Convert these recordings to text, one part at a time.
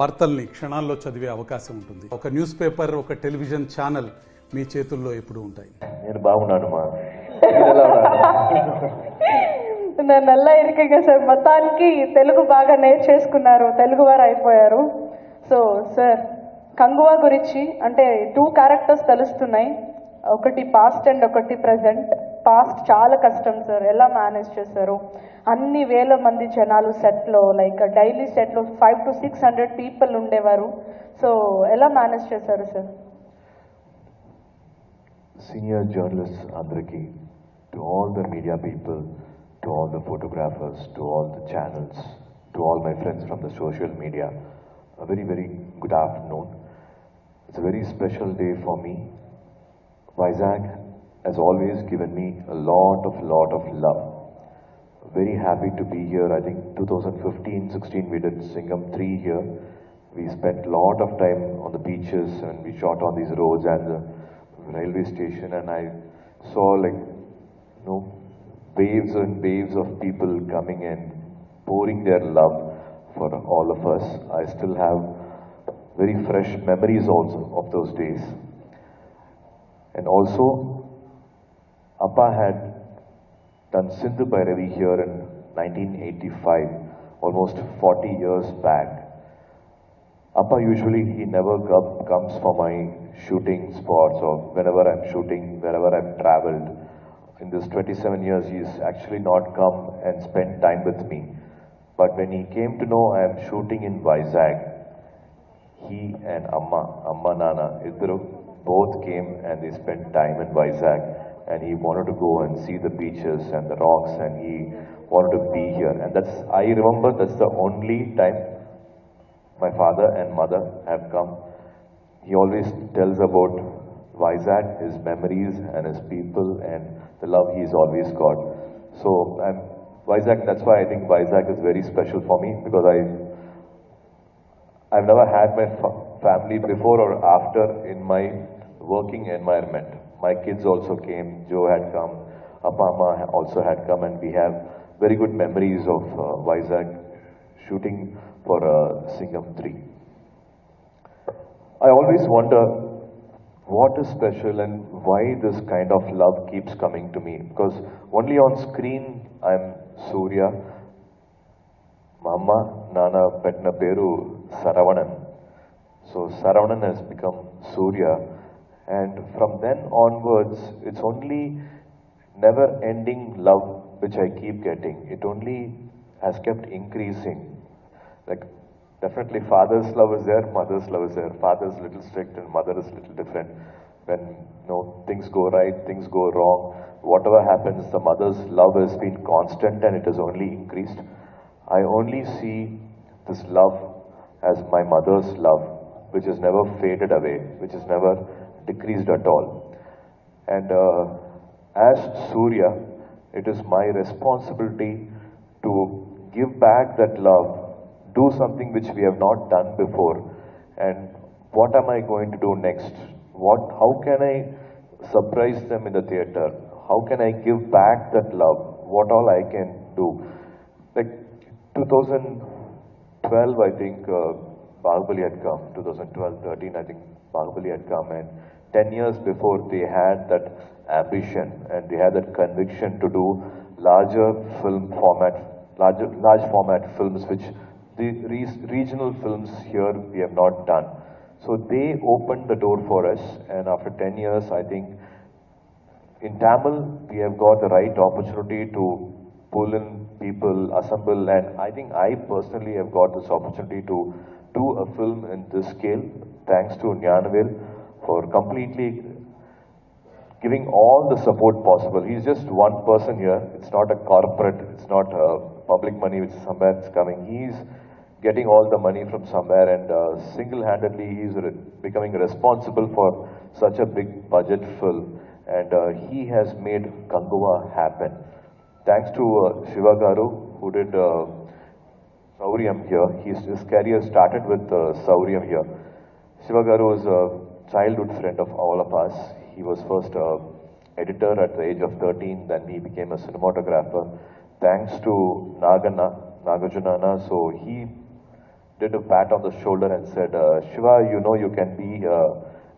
వార్తల్ని క్షణాల్లో చదివే అవకాశం ఉంటుంది. ఒక న్యూస్ పేపర్, ఒక టెలివిజన్ ఛానల్ మీ చేతుల్లో ఎప్పుడు ఉంటాయి. నేను బాగున్నాను మా నల్లా ఇరికగా సార్ మొత్తానికి తెలుగు బాగా నేర్చేసుకున్నారు, తెలుగు వారు అయిపోయారు. సో సార్ కంగువా గురించి అంటే 2 క్యారెక్టర్స్ తెలుస్తున్నాయి, ఒకటి పాస్ట్ అండ్ ఒకటి ప్రజెంట్. పాస్ట్ చాలా కష్టం సార్, ఎలా మేనేజ్ చేశారు? అన్ని వేల మంది జనాలు సెట్లో, లైక్ డైలీ సెట్లో 500 to 600 పీపుల్ ఉండేవారు. సో ఎలా మేనేజ్ చేశారు సార్? సీనియర్ జర్నలిస్ట్ అందరికీ, to all the media people, to all the photographers, to all the channels, to all my friends from the social media, a very very good afternoon. It's a very special day for me. Vizag has always given me a lot of love. Very happy to be here. I think 2015-16 we did Singham 3 here. We spent a lot of time on the beaches and we shot on these roads and the railway station, and I saw waves and waves of people coming and pouring their love for all of us. I still have very fresh memories also of those days. And also Appa had done Sindhu Bhairavi here in 1985, almost 40 years back. Appa usually, he never comes for my shooting spots or whenever I'm shooting, wherever I've traveled. In this 27 years, he's actually not come and spent time with me. But when he came to know I am shooting in Vizag, he and Amma Nana, Idru, both came and they spent time in Vizag. And he wanted to go and see the beaches and the rocks, and he wanted to be here. And I remember that's the only time my father and mother have come. He always tells about Vizag, his memories and his people and the love he's always got. So Vizag, that's why I think Vizag is very special for me, because I've never had my family before or after in my working environment. My kids also came, Joe had come, Appa Amma also had come, and we have very good memories of Vizag shooting for Singham 3. I always wonder what is special and why this kind of love keeps coming to me, because only on screen I'm Surya, Mama Nana petna peru Saravanan. So Saravanan has become Surya. And from then onwards, it's only never-ending love which I keep getting. It only has kept increasing. Like, definitely father's love is there, mother's love is there. Father's a little strict and mother is a little different. When things go right, things go wrong, whatever happens, the mother's love has been constant and it has only increased. I only see this love as my mother's love, which has never faded away, which has never decreased at all. And as Surya, it is my responsibility to give back that love, do something which we have not done before. And what am I going to do next? How can I surprise them in the theater? How can I give back that love? What all I can do? Like 2012, I think Bahubali had come. 2012-13, I think Bahubali had come, and 10 years before they had that ambition and they had that conviction to do large format films, which the regional films here we have not done. So they opened the door for us, and after 10 years, I think in Tamil we have got the right opportunity to pull in people, assemble, and I think I personally have got this opportunity to do a film in this scale, thanks to Nyanavil for completely giving all the support possible. He's just one person here. It's not a corporate, it's not public money which is somewhere it's coming. He's getting all the money from somewhere, and single-handedly he's becoming responsible for such a big budget film, and he has made Kanguva happen. Thanks to Shiva Garu, who did Sauryam here. His career started with Sauryam here. Shiva Garu is a childhood friend of all of us. He was first editor at the age of 13, then he became a cinematographer. Thanks to Nagarjunana, so he did a pat on the shoulder and said, Shiva, you know you can be a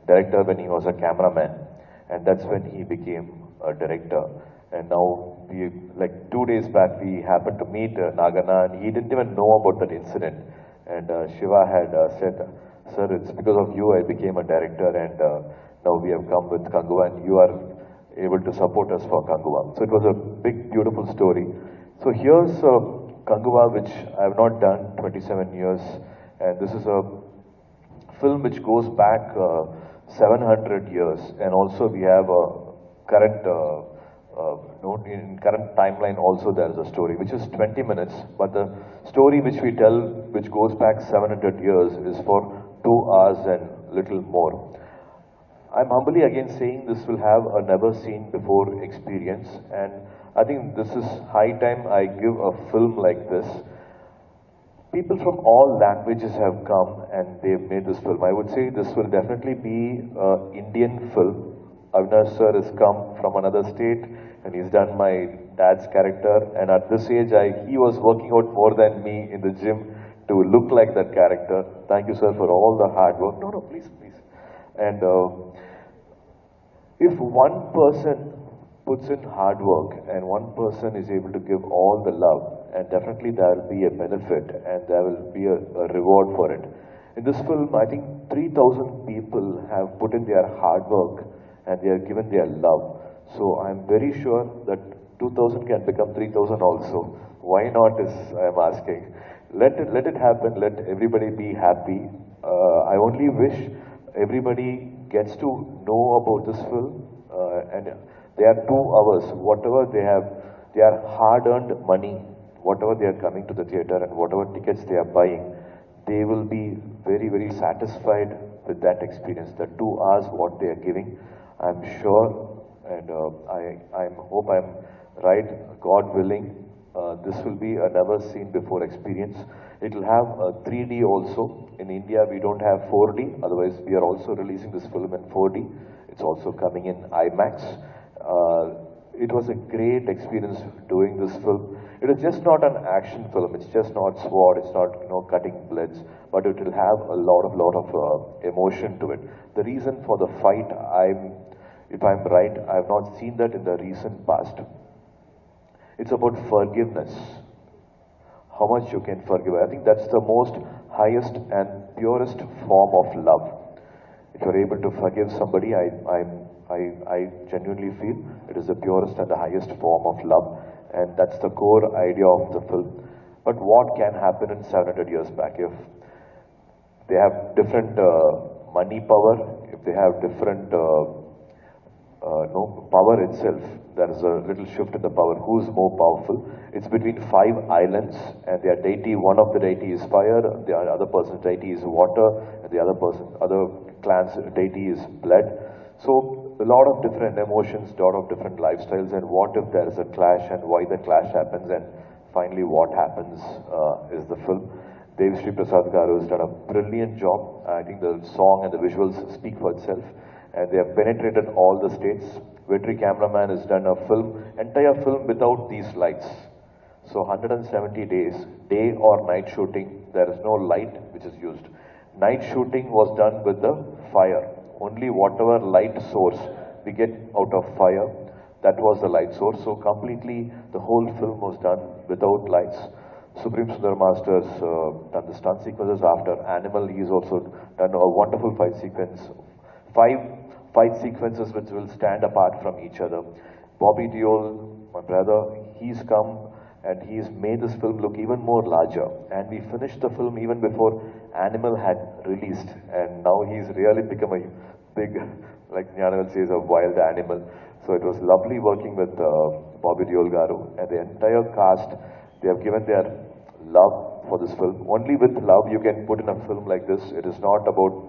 director when he was a cameraman. And that's when he became a director. And now, like 2 days back, we happened to meet Nagana, and he didn't even know about that incident. And Shiva had said, sir, it's because of you I became a director, and now we have come with Kanguva, and you are able to support us for Kanguva. So it was a big, beautiful story. So here's Kanguva, which I have not done 27 years, and this is a film which goes back 700 years, and also we have a current in current timeline also there is a story which is 20 minutes, but the story which we tell, which goes back 700 years, is for 2 hours and little more. I'm humbly again saying this will have a never seen before experience, and I think this is high time I give a film like this. People from all languages have come and they've made this film. I would say this will definitely be an Indian film. Avinash sir has come from another state and he's done my dad's character, and at this age he was working out more than me in the gym to look like that character. Thank you, sir, for all the hard work. No, please. And if one person puts in hard work and one person is able to give all the love, and definitely there will be a benefit and there will be a reward for it. In this film, I think 3,000 people have put in their hard work and they have given their love. So I'm very sure that 2,000 can become 3,000 also. Why not, is I'm asking. Let it happen, let everybody be happy. I only wish everybody gets to know about this film, and they are 2 hours, whatever they have, their hard-earned money, whatever they are coming to the theatre and whatever tickets they are buying, they will be very, very satisfied with that experience. The 2 hours what they are giving, I'm sure, and I hope I'm right, God willing, this will be a never seen before experience. It will have a 3D also. In India, we don't have 4D, otherwise we are also releasing this film in 4D. It's also coming in IMAX. It was a great experience doing this film. It is just not an action film. It's just not sword. It's not cutting blades, but it will have a lot of emotion to it. The reason for the fight, if I'm right, I have not seen that in the recent past. It's about forgiveness. How much you can forgive. I think that's the most highest and purest form of love. If you're able to forgive somebody, I genuinely feel it is the purest and the highest form of love, and that's the core idea of the film. But what can happen in 700 years back if they have different money power, if they have different power itself? There is a little shift in the power. Who's more powerful? It's between 5 islands, and their deity, one of the deity is fire, the other person's deity is water, and the other clan's deity is blood. So a lot of different emotions, a lot of different lifestyles, and what if there is a clash, and why the clash happens, and finally what happens is the film. Dev Sri Prasad Garu has done a brilliant job. I think the song and the visuals speak for itself, and they have penetrated all the states. Vetri cameraman has done a entire film without these lights. So 170 days, day or night shooting, there is no light which is used. Night shooting was done with the fire. Only whatever light source we get out of fire, that was the light source. So completely the whole film was done without lights. Supreme Sundar Master's done the stunt sequences after Animal. He's also done a wonderful fight sequence. 5 fight sequences which will stand apart from each other. Bobby Deol, my brother, he's come and he's made this film look even more larger. And we finished the film even before Animal had released. And now he's really become a big, like Jnanavel says, a wild animal. So it was lovely working with Bobby Deol Garu. And the entire cast, they have given their love for this film. Only with love you can put in a film like this. It is not about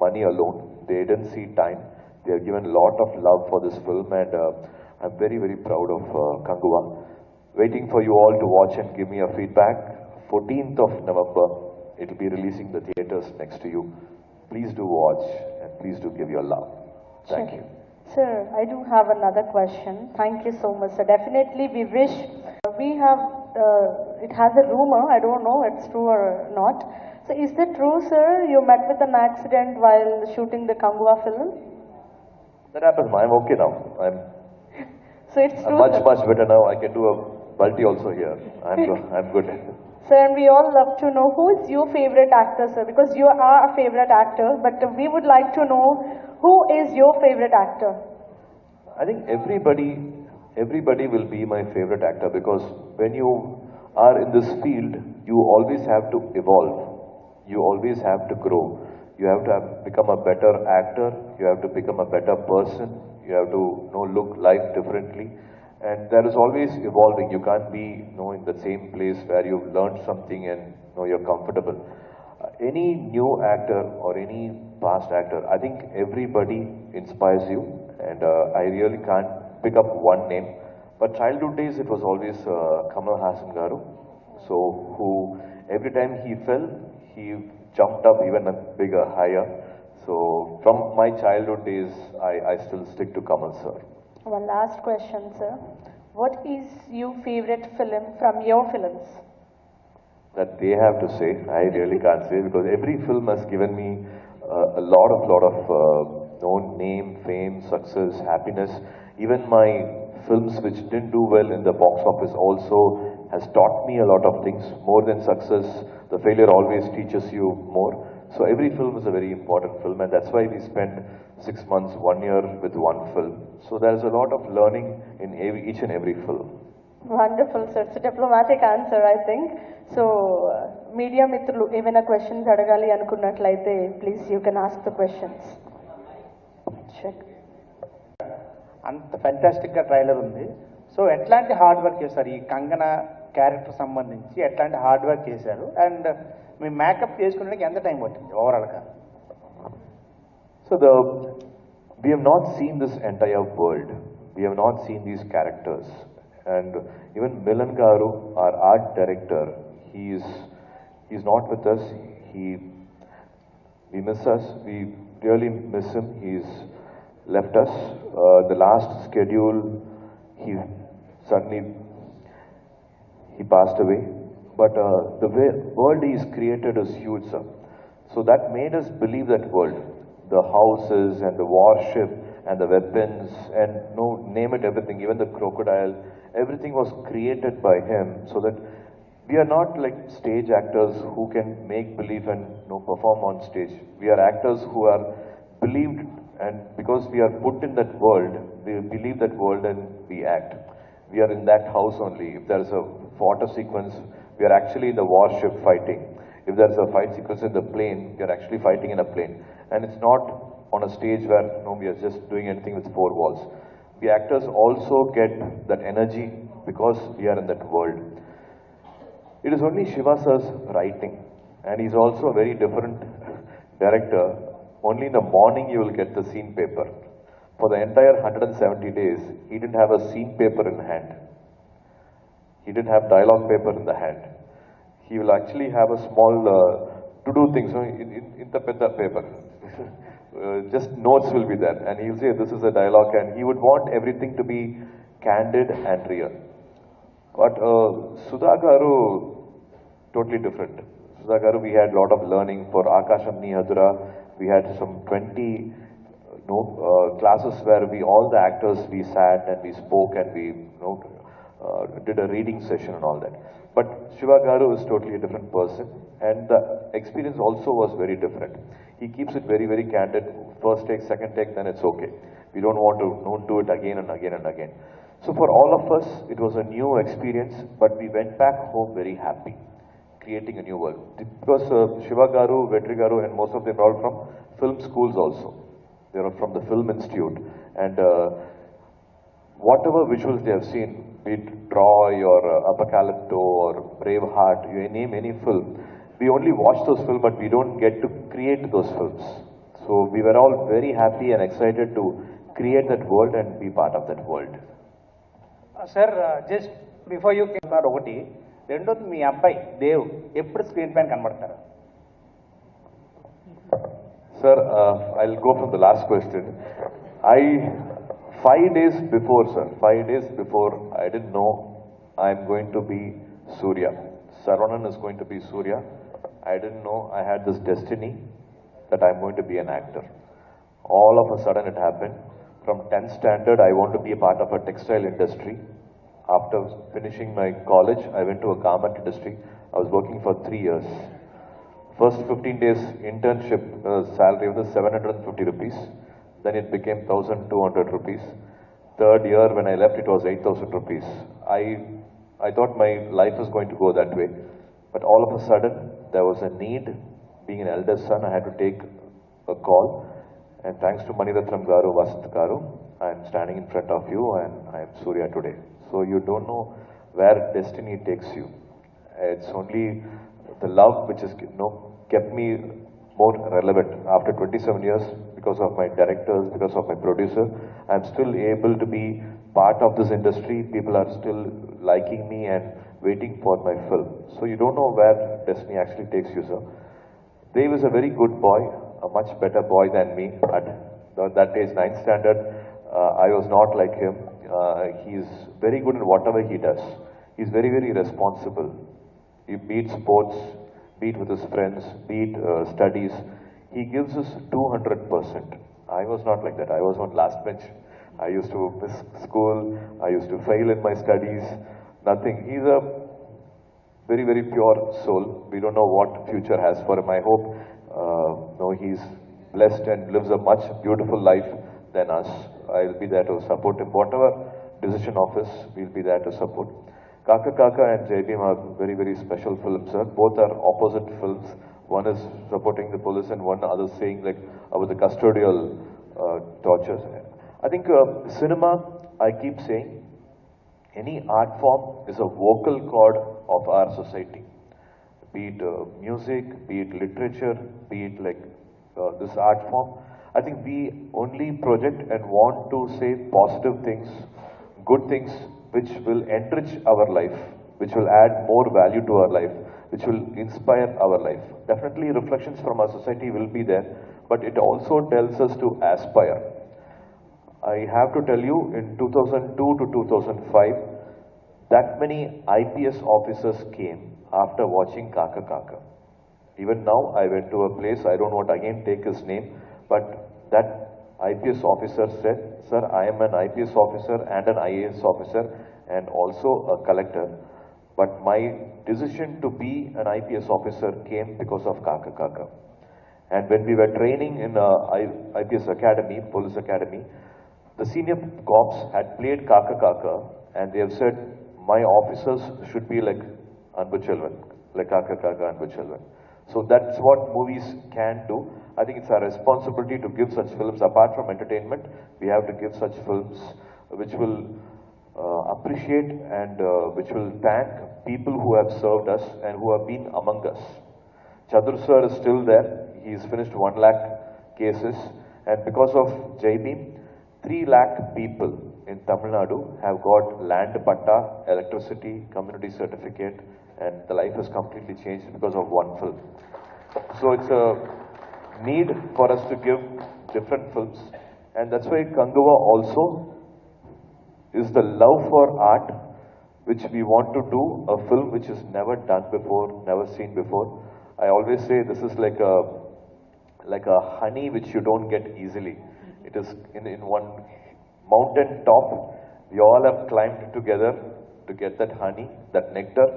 money alone. They didn't see time. They have given a lot of love for this film, and I'm very, very proud of Kanguva. Waiting for you all to watch and give me a feedback. 14th of November, it will be releasing the theatres next to you. Please do watch and please do give your love. Thank you. Sir, I do have another question. Thank you so much, sir. Definitely we wish we have it has a rumor, I don't know it's true or not. So is that true, sir? You met with an accident while shooting the Kangwa film? That happens. I'm okay now. So it's I'm true. much better now. I can do a multi also here. I'm good. Sir, and we all love to know who is your favorite actor, sir? Because you are a favorite actor, but we would like to know who is your favorite actor? I think everybody will be my favorite actor, because when you are in this field, you always have to evolve. You always have to grow. You have to become a better actor. You have to become a better person. You have to look life differently. And that is always evolving. You can't be in the same place where you've learned something and you're comfortable. Any new actor or any past actor, I think everybody inspires you, and I really can't pick up one name. But childhood days, it was always Kamal Hassan Garu. So who every time he fell, he jumped up even bigger, higher. So from my childhood days, I still stick to Kamal sir. One last question, sir. What is your favorite film from your films? That they have to say. I really can't say, because every film has given me a lot of name, fame, success, happiness. Even my films which didn't do well in the box office also has taught me a lot of things. More than success, the failure always teaches you more. So every film is a very important film, and that's why we spend 6 months, 1 year with one film. So there's a lot of learning in each and every film. Wonderful, sir. It's a diplomatic answer, I think. So, media mitrulu, ఏమైనా questions అడగాలి అనుకున్నట్లయితే, please you can ask the questions. Check. అంత ఫ్యాంటాస్టిక్గా trailer ఉంది. So ఎట్లాంటి hard work చేశారు ఈ Kangana character సంబంధించి? ఎట్లాంటి హార్డ్ వర్క్ చేశారు? అండ్ మీ మేకప్ చేసుకునేందుకు ఎంత టైం పట్టింది ఓవరాల్గా? So we have not seen this entire world. We have not seen these characters. And even Milan Garu, our art director, he's not with us. We miss us. We really miss him. He's left us. The last schedule, he suddenly passed away. But the world he's created is huge, sir. So that made us believe that world. The houses and the warship and the weapons and name it, everything, even the crocodile, everything was created by him, so that we are not like stage actors who can make believe and perform on stage. We are actors who are believed, and because we are put in that world, we believe that world and we act. We are in that house only. If there is a photo sequence, we are actually in the warship fighting. If there is a fight sequence in the plane, we are actually fighting in a plane. And it's not on a stage where we are just doing anything with four walls. The actors also get that energy because we are in that world. It is only Shiva sir's writing, and he's also a very different director. Only in the morning you will get the scene paper. For the entire 170 days, he didn't have a scene paper in hand. He didn't have dialogue paper in the hand. He will actually have a small to-do things in the paper. Just notes will be there, and he'll say this is a dialogue, and he would want everything to be candid and real. But Sudha Garu, totally different. Sudha Garu, we had a lot of learning. For Akasham Nihadura, we had some 20 classes where all the actors, we sat and we spoke and we did a reading session and all that. But Shiva Garu is totally a different person, and the experience also was very different. He keeps it very, very candid. First take, second take, then it's okay. We don't want to do it again and again and again. So for all of us, it was a new experience, but we went back home very happy, creating a new world. Because Shiva Garu, Vetri Garu, and most of them are all from film schools also. They are from the Film Institute. And whatever visuals they have seen, be it Troy or Apocalypto or Braveheart, you name any film, we only watch those films, but we don't get to create those films. So we were all very happy and excited to create that world and be part of that world. Sir just before you came ఒకటి, రెండోది మీ అబ్బాయి దేవ్ ఎప్పుడు screen పైన కనబడతారు? Sir, I'll go from the last question. 5 days before, sir, 5 days before, I didn't know I'm going to be Surya. Saravanan is going to be Surya. I didn't know I had this destiny that I'm going to be an actor. All of a sudden it happened. From 10th standard, I want to be a part of a textile industry. After finishing my college, I went to a garment industry. I was working for 3 years. First 15 days internship salary was 750 rupees. Then it became 1,200 rupees. Third year when I left, it was 8,000 rupees. I thought my life was going to go that way. But all of a sudden, there was a need. Being an eldest son, I had to take a call. And thanks to Maniratnam Garu, Vasant Garu, I am standing in front of you and I am Surya today. So you don't know where destiny takes you. It's only the love which has kept me more relevant. After 27 years, because of my directors, because of my producer, I'm still able to be part of this industry. People are still liking me and waiting for my film. So you don't know where destiny actually takes you, sir. Dave is a very good boy, a much better boy than me. At that age, 9th standard, I was not like him. He's very good in whatever he does. He's very, very responsible. He beat sports, beat with his friends, beat studies. He gives us 200%. I was not like that. I was on last bench. I used to miss school. I used to fail in my studies. Nothing. He's a very, very pure soul. We don't know what future has for him. I hope he's blessed and lives a much beautiful life than us. I'll be there to support him. Whatever decision of his, we'll be there to support. Kaka Kaka and JBM are very, very special films, sir. Both are opposite films. One is supporting the police and one other saying like about the custodial tortures. I think cinema, I keep saying, any art form is a vocal cord of our society. Be it music, be it literature, be it like this art form. I think we only project and want to say positive things, good things, which will enrich our life, which will add more value to our life, which will inspire our life. Definitely reflections from our society will be there, but it also tells us to aspire. I have to tell you, in 2002 to 2005, that many IPS officers came after watching Kaka Kaka. Even now, I went to a place, I don't want to again take his name, but that IPS officer said, "Sir, I am an IPS officer and an IAS officer and also a collector. But my decision to be an IPS officer came because of Kaka Kaka." And when we were training in IPS Academy, Police Academy, the senior cops had played Kaka Kaka and they have said, my officers should be like Anbu Children, like Kaka Kaka Anbu Children. So that's what movies can do. I think it's our responsibility to give such films. Apart from entertainment, we have to give such films which will appreciate and which will thank people who have served us and who have been among us. Chadur sir is still there. He's finished 1 lakh cases, and because of JB, 3 lakh people in Tamil Nadu have got land patta, electricity, community certificate, and the life has completely changed because of one film. So it's a need for us to give different films, and that's why Kanguva also is the love for art, which we want to do a film which is never done before, never seen before. I always say this is like a honey which you don't get easily. It is in one mountain top. We all have climbed together to get that honey, that nectar,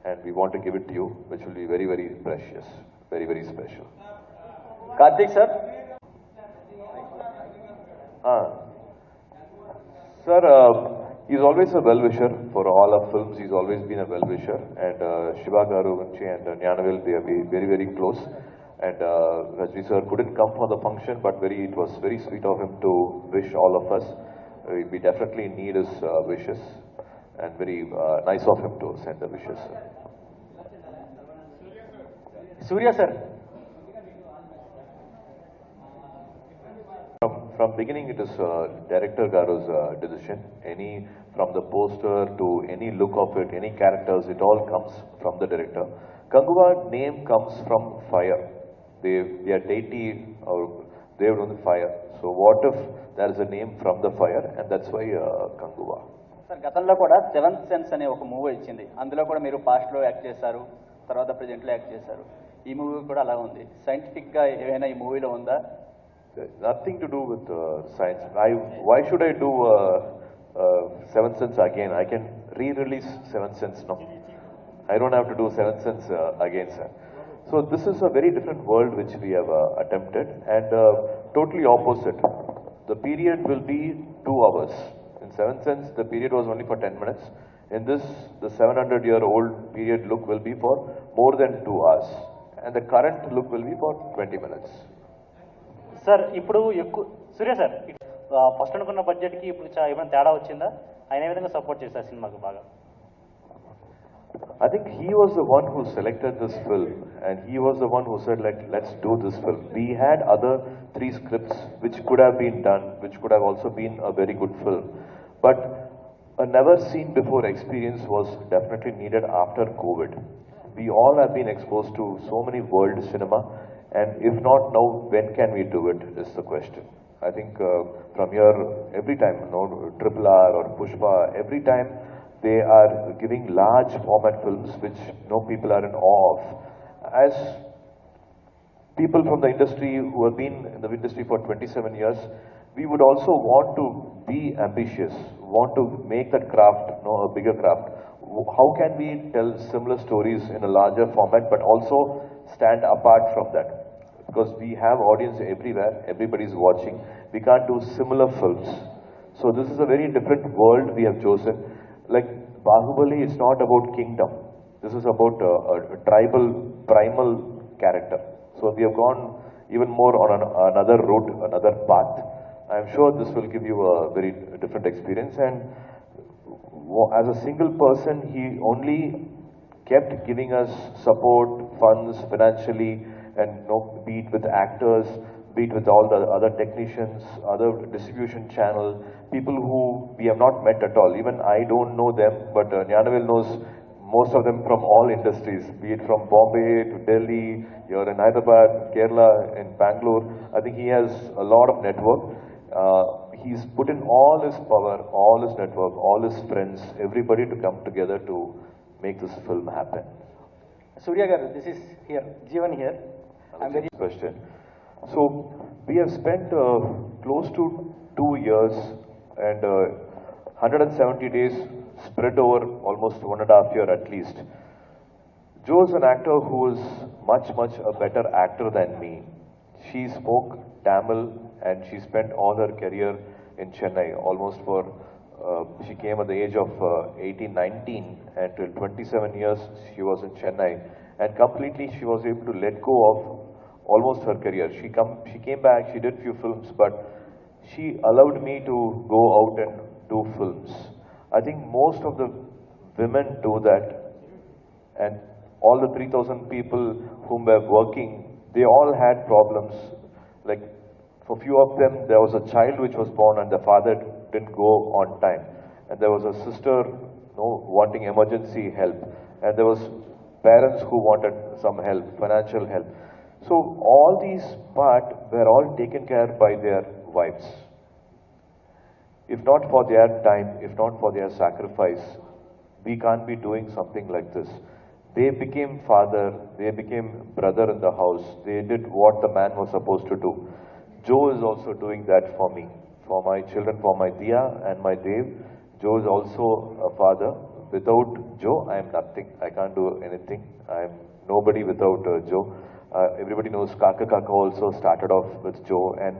and we want to give it to you, which will be very, very precious, very, very special. Karthik sir. Sir, he's always a well-wisher for all our films. He's always been a well-wisher, and Shiva Garu and Nyanavil, they are very, very close. And Rajni sir couldn't come for the function, but it was very sweet of him to wish all of us. We definitely need his wishes, and very nice of him to send the wishes. Surya sir. From beginning, it is director Garu's decision. From the poster to any look of it, any characters, it all comes from the director. Kanguva name comes from fire. Their deity or they are on the fire. So what if there is a name from the fire, and that's why Kanguva. Sir గతంలో కూడా seventh sense అనే ఒక movie ఇచ్చింది, అందులో కూడా మీరు పాస్ట్లో act చేశారు, తర్వాత ప్రజెంట్లో యాక్ట్ చేశారు. ఈ మూవీ కూడా అలా ఉంది. సైంటిఫిక్గా ఏమైనా ఈ మూవీలో ఉందా? Nothing to do with science. Why should I do Seventh Sense again? I can re-release Seventh Sense now. I don't have to do Seventh Sense again, sir. So this is a very different world which we have attempted, and totally opposite. The period will be 2 hours. In Seventh Sense, the period was only for 10 minutes. In this, the 700-year-old period look will be for more than 2 hours, and the current look will be for 20 minutes. Sir ఇప్పుడు ఎక్కువ సూర్య sir first అనుకున్న బడ్జెట్కి ఇప్పుడు ఏమైనా తేడా వచ్చిందా? ఆయన ఏ విధంగా సపోర్ట్ చేశారు సినిమాకు బాగా? I think he was the one who selected this film, and he was the one who said, like, let's do this film. We had other 3 scripts which could have been done, which could have also been a very good film. But a never seen before experience was definitely needed after COVID. We all have been exposed to so many world cinema, and if not now, when can we do it is the question. I think from here, every time, Triple R or Pushpa, every time they are giving large format films which people are in awe of. As people from the industry who have been in the industry for 27 years, we would also want to be ambitious, want to make that craft a bigger craft. How can we tell similar stories in a larger format but also stand apart from that? Because we have audience everywhere, everybody is watching. We can't do similar films. So this is a very different world we have chosen. Like Bahubali, it's not about kingdom. This is about a tribal, primal character. So we have gone even more on another route, another path. I am sure this will give you a very different experience. And as a single person, he only kept giving us support, funds, financially, and be it with actors, be it with all the other technicians, other distribution channel, people who we have not met at all. Even I don't know them, but Nyanavil knows most of them from all industries, be it from Bombay to Delhi, you're in Hyderabad, Kerala, in Bangalore. I think he has a lot of network. He's put in all his power, all his network, all his friends, everybody to come together to make this film happen. Surya garu, this is here, Jeevan here. I'm very question. So we have spent close to 2 years and 170 days spread over almost 1.5 years at least. Jo is an actor who is much a better actor than me. She spoke Tamil and she spent all her career in Chennai, almost for she came at the age of 18, 19, and till 27 years she was in Chennai, and completely she was able to let go of almost her career. She came back, she did few films, but she allowed me to go out and do films. I think most of the women do that, and all the 3,000 people whom were working, they all had problems. Like for few of them, there was a child which was born and the father didn't go on time, and there was a sister wanting emergency help, and there was parents who wanted some help, financial help. So all these parts were all taken care by their wives. If not for their time, if not for their sacrifice, we can't be doing something like this. They became father, they became brother in the house, they did what the man was supposed to do. Joe is also doing that for me, for my children, for my Diya and my Dev. Joe is also a father. Without Joe, I am nothing. I can't do anything. I am nobody without Joe. Everybody knows Kaka Kaka also started off with Joe, and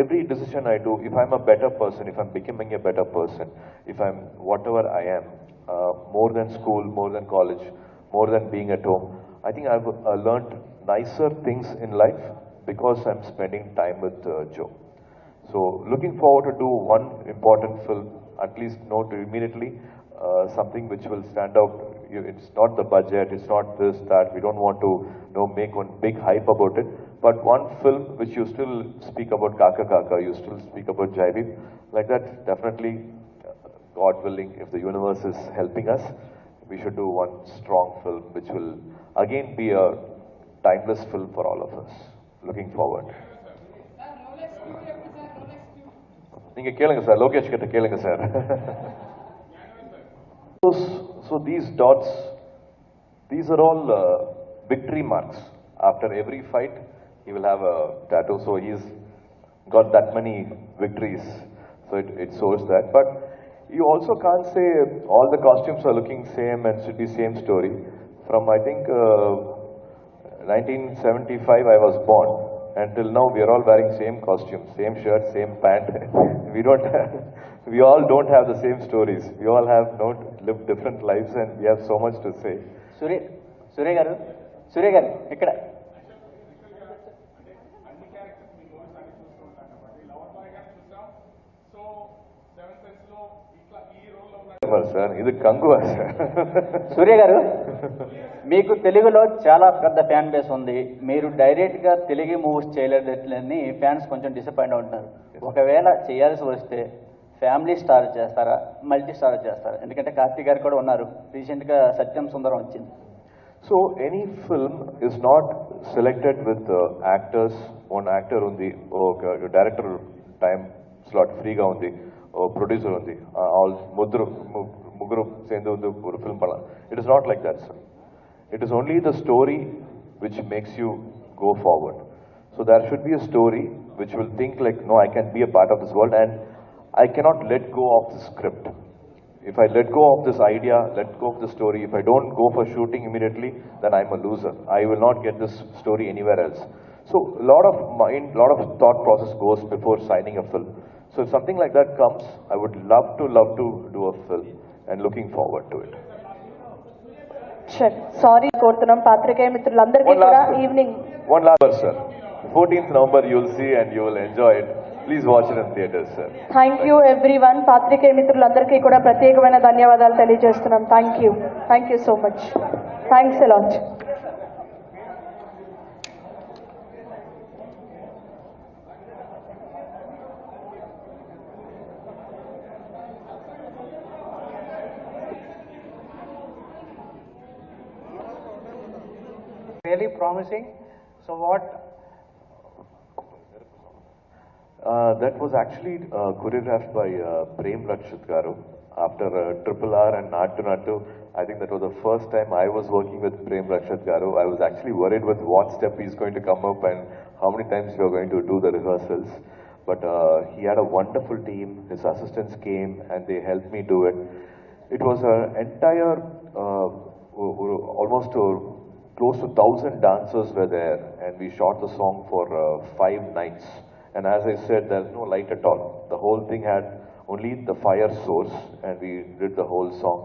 every decision I do, if I'm a better person, if I'm becoming a better person, if I'm whatever I am, more than school, more than college, more than being at home, I think I've learned nicer things in life because I'm spending time with Joe. So looking forward to do one important film, at least note immediately, something which will stand out. It's not the budget, it's not this, that. We don't want to make one big hype about it. But one film which you still speak about Kaka Kaka, you still speak about Jaiveep, like that, definitely, God willing, if the universe is helping us, we should do one strong film which will again be a timeless film for all of us. Looking forward. நீங்க கேளுங்க sir, Lokesh கிட்ட கேளுங்க sir. So these dots, these are all victory marks. After every fight, he will have a tattoo. So he's got that many victories. So it shows that. But you also can't say all the costumes are looking same and should be same story. From I think 1975 I was born. Until now we are all wearing same costume, same shirt, same pant. We all don't have the same stories. We all have lived different lives and we have so much to say. సూర్య గారు ఇక్కడ sir ఇది Kanguva sir. సూర్య గారు, మీకు తెలుగులో చాలా పెద్ద fan base ఉంది. మీరు డైరెక్ట్గా తెలుగు మూవీస్ చేయలేదని ఫ్యాన్స్ కొంచెం డిసప్పాయింట్ అవుతున్నారు. ఒకవేళ చేయాల్సి వస్తే ఫ్యామిలీ స్టార్ చేస్తారా, మల్టీ స్టార్ చేస్తారా? ఎందుకంటే కార్తీక్ గారు కూడా ఉన్నారు, రీసెంట్గా సత్యం సుందరం వచ్చింది. So any film is not selected with actors. One actor undi, director time slot free ga undi, producer undi, all muguru sendu undu film pala. It is not like that, sir. It is only the story which makes you go forward. So there should be a story which will think like, no, I can be a part of this world and I cannot let go of the script. If I let go of this idea, let go of the story, if I don't go for shooting immediately, then I'm a loser. I will not get this story anywhere else. So a lot of mind, a lot of thought process goes before signing a film. So if something like that comes, I would love to do a film and looking forward to it. Sorry కోరుతున్నాం పాత్రికేయ మిత్రులందరికీ కూడా evening. One last verse, sir. 14th November you will see and you will enjoy it. Please watch it in theaters, sir. Thank you everyone. పాత్రికేయ మిత్రులందరికీ కూడా ప్రత్యేకమైన ధన్యవాదాలు తెలియజేస్తున్నాం. Thank you so much. Thanks a lot. Really promising. So what? That was actually choreographed by Prem Rakshit Garu. After RRR and Nattu Nattu, I think that was the first time I was working with Prem Rakshit Garu. I was actually worried with what step he's going to come up and how many times we are going to do the rehearsals. But he had a wonderful team. His assistants came and they helped me do it. It was an entire, almost close to 1,000 dancers were there, and we shot the song for 5 nights. And as I said, there's no light at all. The whole thing had only the fire source, and we did the whole song.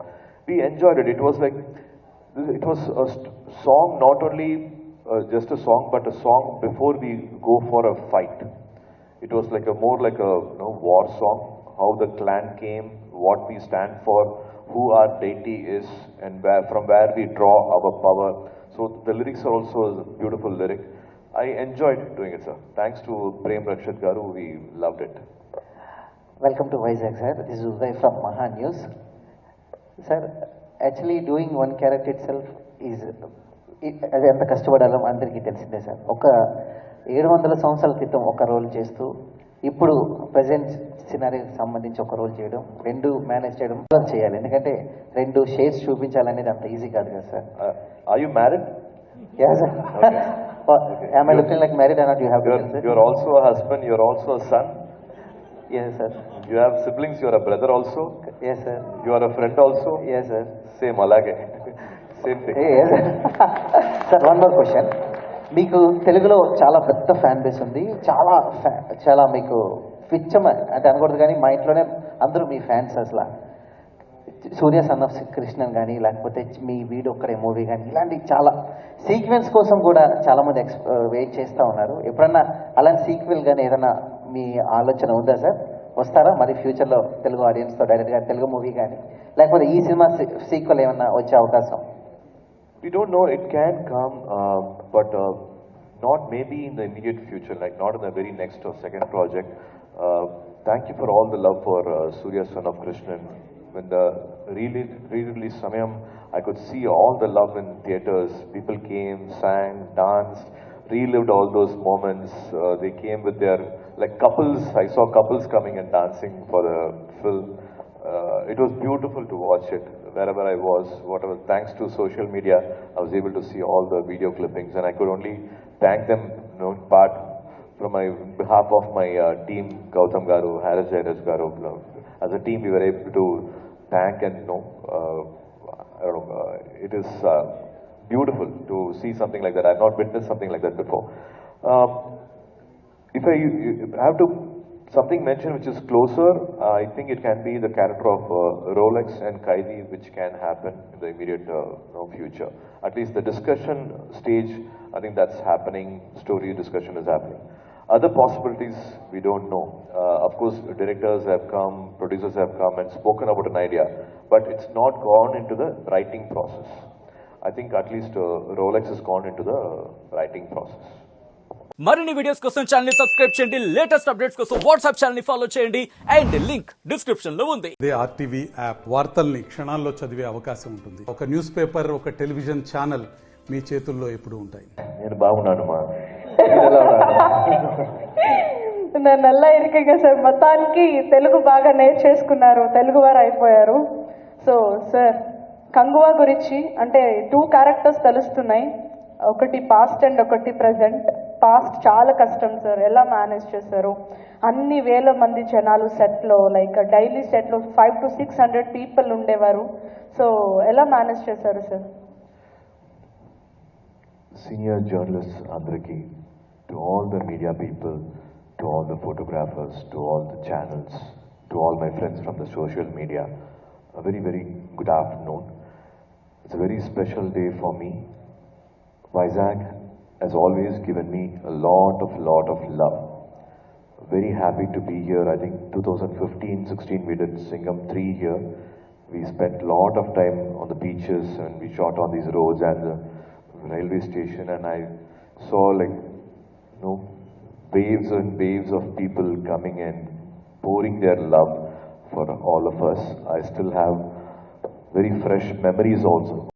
We enjoyed it. It was like, it was a song, not only just a song, but a song before we go for a fight. It was like more like a war song, how the clan came, what we stand for, who our deity is, and from where we draw our power. So the lyrics are also a beautiful lyric. I enjoyed doing it, sir. Thanks to Prem Rakshit Garu, we loved it. Welcome to Vizag, sir. This is Uday from Maha News. Sir, actually doing one character itself is అది ఎంత కష్టపడాలో అందరికీ తెలిసిందే sir. ఒక 700 సంవత్సరాల క్రితం ఒక role చేస్తూ ఇప్పుడు ప్రజెంట్ సినారీకి సంబంధించి ఒక రోల్ చేయడం, రెండు మేనేజ్ చేయడం చేయాలి. ఎందుకంటే రెండు షేడ్స్ చూపించాలనేది అంత ఈజీ కాదు కదా sir. Are you married? Yeah, sir. Okay. Am I looking like married or not? You have to tell, sir. You're also a husband, you're also a son. Yes, sir. You have siblings, you're a brother also. Yes, sir. You are a friend also. Yes, sir. Same, alage. Same thing. Yes. Sir, one more question. మీకు తెలుగులో చాలా పెద్ద fan base ఉంది, చాలా మీకు పిచ్చం అంటే అనకూడదు కానీ మా ఇంట్లోనే అందరూ మీ ఫ్యాన్స్. అసలు సూర్య సన్ ఆఫ్ కృష్ణన్ కానీ లేకపోతే మీ వీడు ఒక్కడే మూవీ కానీ ఇలాంటి చాలా సీక్వెన్స్ కోసం కూడా చాలామంది వెయిట్ చేస్తూ ఉన్నారు. ఎప్పుడన్నా అలాంటి సీక్వెల్ కానీ ఏదైనా మీ ఆలోచన ఉందా సార్? వస్తారా మరి ఫ్యూచర్లో తెలుగు ఆడియన్స్తో డైరెక్ట్గా తెలుగు మూవీ కానీ, లేకపోతే ఈ సినిమా సీక్వెల్ ఏమన్నా వచ్చే అవకాశం? We don't know, it can come, but not maybe in the immediate future, like not in the very next or second project. Thank you for all the love for Surya son of Krishnan. When the re-release Samayam, I could see all the love in theaters. People came, sang, danced, relived all those moments. They came with their, like couples, I saw couples coming and dancing for the film. it was beautiful to watch it wherever I was, whatever. Thanks to social media, I was able to see all the video clippings, and I could only thank them, in part from my behalf of my team, Gautam Garu, Harris Jairas Garu. As a team, we were able to thank and it is beautiful to see something like that. I have not witnessed something like that before. If I have to something mentioned which is closer, I think it can be the character of Rolex and Kaidi, which can happen in the immediate future. At least the discussion stage, I think that's happening. Story discussion is happening. Other possibilities we don't know. Of course, directors have come, producers have come and spoken about an idea, but it's not gone into the writing process. I think at least Rolex has gone into the writing process. మరిన్ని videos కోసం channel ని subscribe చేయండి, latest updates కోసం WhatsApp channel ని follow చేయండి and link description లో ఉంది. అదే ఆర్టీవీ యాప్ వార్తల్ని క్షణాల్లో చదివే అవకాశం ఉంటుంది. ఒక న్యూస్ పేపర్, ఒక టెలివిజన్ ఛానల్ మీ చేతుల్లో ఎప్పుడూ ఉంటాయి. నేను బాగున్నాను మా నల్లా ఇరికగా సార్ మొత్తానికి తెలుగు బాగా నేర్చేసుకున్నారు, తెలుగు వారు అయిపోయారు. సో సార్ కంగువా గురించి అంటే 2 క్యారెక్టర్స్ తెలుస్తున్నాయి, ఒకటి పాస్ట్ అండ్ ఒకటి ప్రజెంట్. పాస్ట్ చాలా కష్టం సార్, ఎలా మేనేజ్ చేశారు? అన్ని వేల మంది జనాలు సెట్లో, లైక్ డైలీ సెట్లో 500 to 600 పీపుల్ ఉండేవారు. సో ఎలా మేనేజ్ చేశారు sir? Senior journalists Andraki, to all the media people, to all the photographers, to all the channels, to all my friends from the social media, a very, very good afternoon. It's a very special day for me. Vizag has always given me a lot of love. Very happy to be here. I think 2015-16 we did Singham 3 here. We spent a lot of time on the beaches and we shot on these roads and the railway station, and I saw waves and waves of people coming and pouring their love for all of us. I still have very fresh memories also.